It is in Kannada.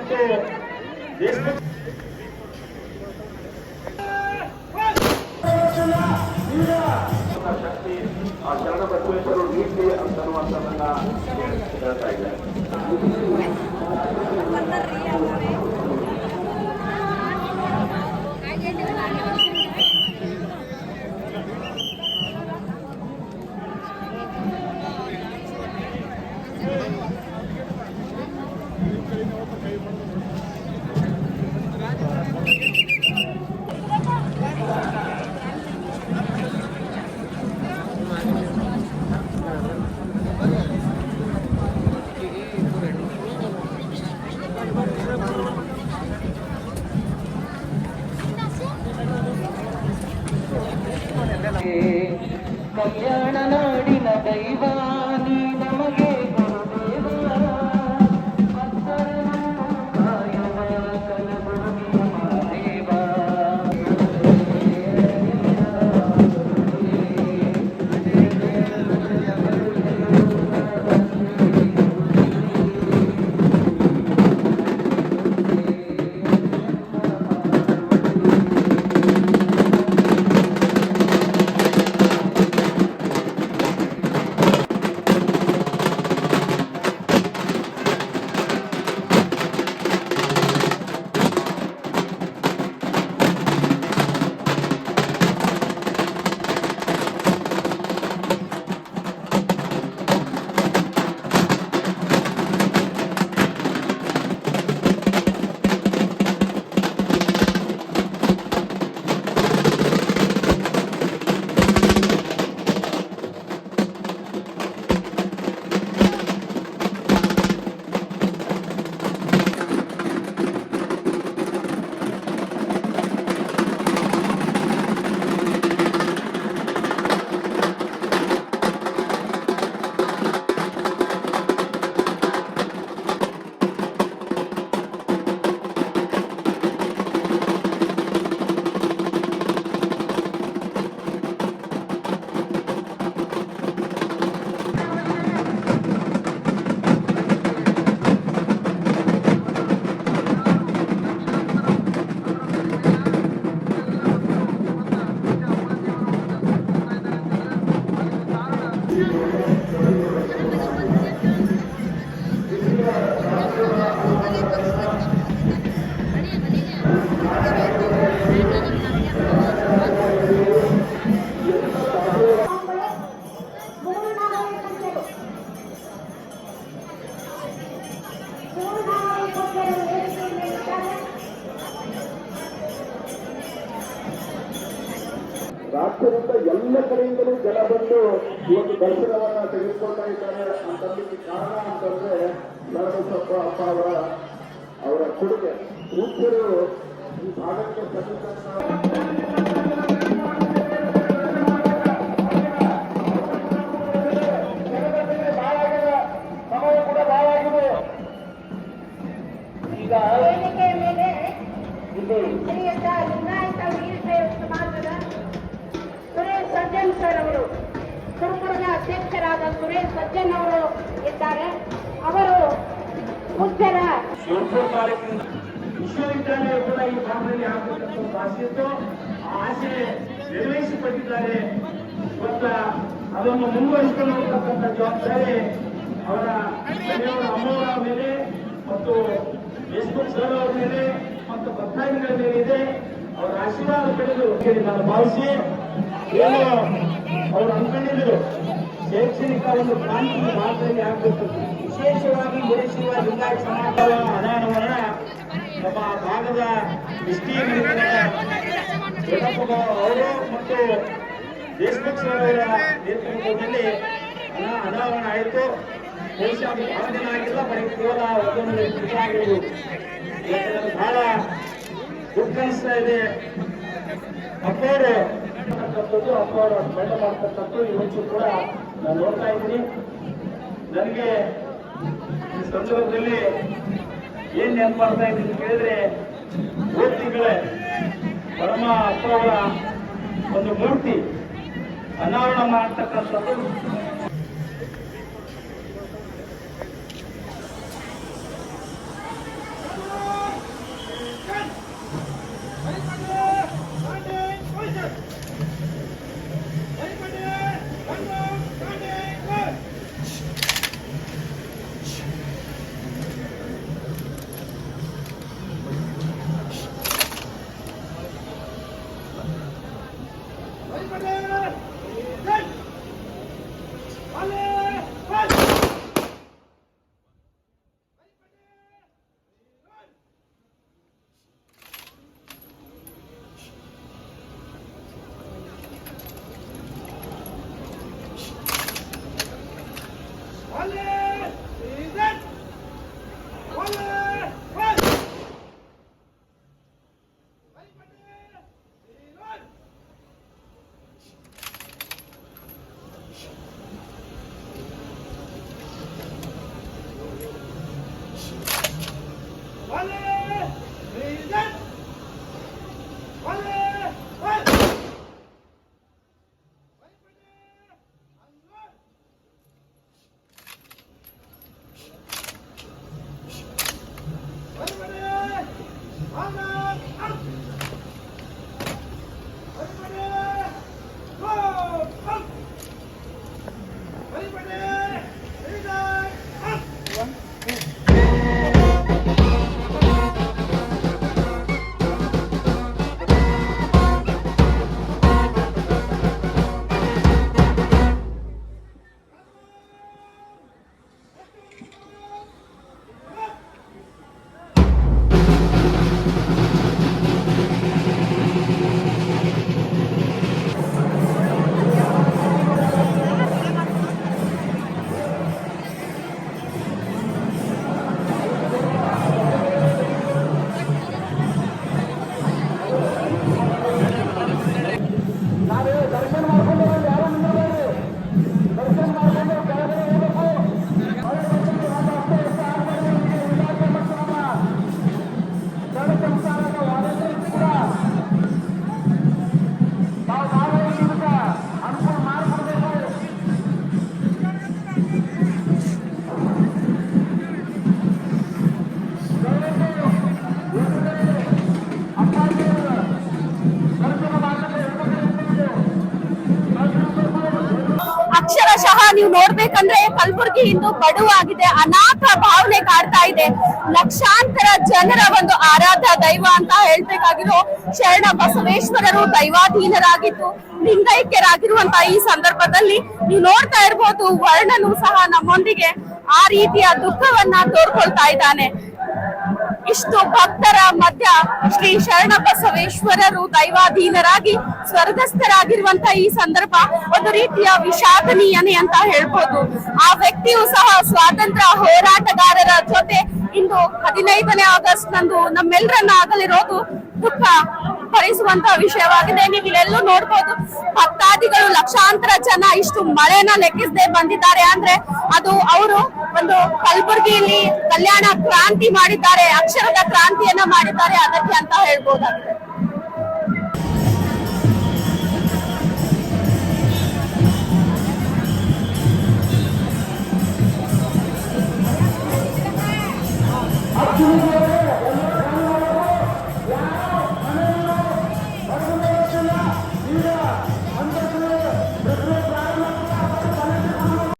ಮತ್ತು ದೇಶಭಕ್ತಿ ಶಕ್ತಿ ಆ ಶರಣ ಬಸವೇಶ್ವರರು ನೀತಿ ಅಂತನ್ನುವಂಥದ್ದನ್ನ ಹೇಳ್ತಾ ಇದ್ದಾರೆ. ಕಲ್ಯಾಣ ನಾಡಿನ ದೈವ ನೀ ನಮಗೆ ರಾಜ್ಯದಿಂದ ಎಲ್ಲ ಕಡೆಯಿಂದಲೂ ಜನ ಬಂದು ಇವತ್ತು ದರ್ಶನವನ್ನ ತೆಗೆದುಕೊಳ್ತಾ ಇದ್ದಾರೆ ಅಂತಂದಕ್ಕೆ ಕಾರಣ ಅಂತಂದ್ರೆ ಶರಣಬಸಪ್ಪ ಅಪ್ಪ ಅವರ ಕೊಡುಗೆ. ಪೂಜ್ಯರು ಈ ಭಾಗಕ್ಕೆ ಸಮಯ ಕೂಡ ಬಹಳ ಆಗಿದೆ. ಈಗ ವೇದಿಕೆಯ ಮೇಲೆ ಶ್ರೀಯುತ ಲಿಂಗಾಯತ ವೀರಶೈವ ಸಮಾಜದ ಸುರೇಶ್ ಸಜ್ಜನ್ ಸರ್ ಅವರು, ಸುರಪುರದ ಅಧ್ಯಕ್ಷರಾದ ಸುರೇಶ್ ಸಜ್ಜನ್ ಅವರು ಇದ್ದಾರೆ. ಅವರು ಮುಖ್ಯರ ಶಿವಪುರ ತಾಲೂಕಿನ ವಿಶ್ವವಿದ್ಯಾಲಯ ಕೂಡ ಈ ಭಾಗದಲ್ಲಿ ಆಗಬೇಕಂತ ಭಾಷೆಯಿತ್ತು. ಆ ಆಸೆ ನಿರ್ವಹಿಸಿಕೊಟ್ಟಿದ್ದಾರೆ. ಇವತ್ತ ಅದನ್ನು ಮುಂದುವರಿಸಿಕೊಂಡು ಹೋಗ್ತಕ್ಕಂಥ ಜವಾಬ್ದಾರಿ ಅವರ ಮನೆಯವರ ಅಮ್ಮವರ ಮೇಲೆ ಮತ್ತು ದೇಶಮುಖ್ ಸರ್ ಅವರ ಮೇಲೆ ಮತ್ತು ಭಕ್ತಾದಿಗಳ ಮೇಲೆ ಇದೆ. ಅವರ ಆಶೀರ್ವಾದ ಪಡೆದು ನಾನು ಭಾವಿಸಿ ಏನು ಅವರು ಅನ್ಕೊಂಡಿದ್ರು ಶೈಕ್ಷಣಿಕ ಒಂದು ಕ್ರಾಂತಿ ಭಾರತದಲ್ಲಿ ಆಗಬೇಕು. ವಿಶೇಷವಾಗಿ ವೀರಶೈವ ಲಿಂಗಾಯತ ಸಮಾಜದ ಅನಾವರಣ ನಮ್ಮ ಭಾಗದ ಎಸ್ಟಿ ಅವರು ಮತ್ತು ದೇಶಮುಖ್ ಸರ್ ಅವರ ನೇತೃತ್ವದಲ್ಲಿ ಅನಾವರಣ ಆಯಿತು. ಬಹುಶಃ ಅದು ಬಹಳ ದಿನ ಆಗಿಲ್ಲ, ಬರೀ ಕೇವಲ ಒಂದೊಂದು ದಿನ ಆಗಿರುವುದು. ನನಗೆ ಬಹಳ ದುಃಖ ಅನಿಸ್ತಾ ಇದೆ. ಅಪ್ಪವರು ಅಪ್ಪವರು ಬೆಂಡ ಮಾಡ್ತಕ್ಕಂಥದ್ದು ಇವತ್ತು ಕೂಡ ನಾನು ನೋಡ್ತಾ ಇದ್ದೀನಿ. ನನಗೆ ಈ ಸಂದರ್ಭದಲ್ಲಿ ಏನ್ ನೆನಪಾಗ್ತಾ ಇದ್ದೀನಿ ಕೇಳಿದ್ರೆ, ಹೋದ ತಿಂಗಳೇ ಪರಮ ಅಪ್ಪವರ ಒಂದು ಮೂರ್ತಿ ಅನಾವರಣ ಮಾಡ್ತಕ್ಕಂಥದ್ದು. ಬಹುಶಃ ನೀವು ನೋಡ್ಬೇಕಂದ್ರೆ ಕಲಬುರಗಿ ಇಂದು ಬಡವಾಗಿದೆ, ಅನಾಥ ಭಾವನೆ ಕಾಡ್ತಾ ಇದೆ. ಲಕ್ಷಾಂತರ ಜನರ ಒಂದು ಆರಾಧ್ಯ ದೈವ ಅಂತ ಹೇಳ್ಬೇಕಾಗಿರೋ ಶರಣ ಬಸವೇಶ್ವರರು ದೈವಾಧೀನರಾಗಿದ್ದು ಲಿಂಗೈಕ್ಯರಾಗಿರುವಂತಹ ಈ ಸಂದರ್ಭದಲ್ಲಿ ನೀವು ನೋಡ್ತಾ ಇರ್ಬೋದು, ವರ್ಣನು ಸಹ ನಮ್ಮೊಂದಿಗೆ ಆ ರೀತಿಯ ದುಃಖವನ್ನ ತೋರ್ಕೊಳ್ತಾ ಇದ್ದಾನೆ. ಇಷ್ಟು ಭಕ್ತರ ಮಧ್ಯ ಶ್ರೀ ಶರಣ ಬಸವೇಶ್ವರರು ದೈವಾಧೀನರಾಗಿ ಸ್ವರ್ಗಸ್ಥರಾಗಿರುವಂತ ಈ ಸಂದರ್ಭ ಒಂದು ರೀತಿಯ ವಿಷಾದನೀಯನೇ ಅಂತ ಹೇಳ್ಬೋದು. ಆ ವ್ಯಕ್ತಿಯು ಸಹ ಸ್ವಾತಂತ್ರ್ಯ ಹೋರಾಟಗಾರರ ಜೊತೆ ಇಂದು 15ನೇ ಆಗಸ್ಟ್ ನಂದು ನಮ್ಮೆಲ್ಲರನ್ನ ಆಗಲಿರೋದು ದುಃಖ ಭರಿಸುವಂತಹ ವಿಷಯವಾಗಿದೆ. ನೀವು ಇಲ್ಲೆಲ್ಲೂ ನೋಡ್ಬೋದು, ಭಕ್ತಾದಿಗಳು ಲಕ್ಷಾಂತರ ಜನ ಇಷ್ಟು ಮಳೆನ ಲೆಕ್ಕಿಸದೆ ಬಂದಿದ್ದಾರೆ ಅಂದ್ರೆ ಅದು ಅವರು ಒಂದು ಕಲಬುರಗಿಯಲ್ಲಿ ಕಲ್ಯಾಣ ಕ್ರಾಂತಿ ಮಾಡಿದ್ದಾರೆ, ಅಕ್ಷರದ ಕ್ರಾಂತಿಯನ್ನ ಮಾಡಿದ್ದಾರೆ ಅದಕ್ಕೆ ಅಂತ ಹೇಳ್ಬೋದಾಗಿದೆ.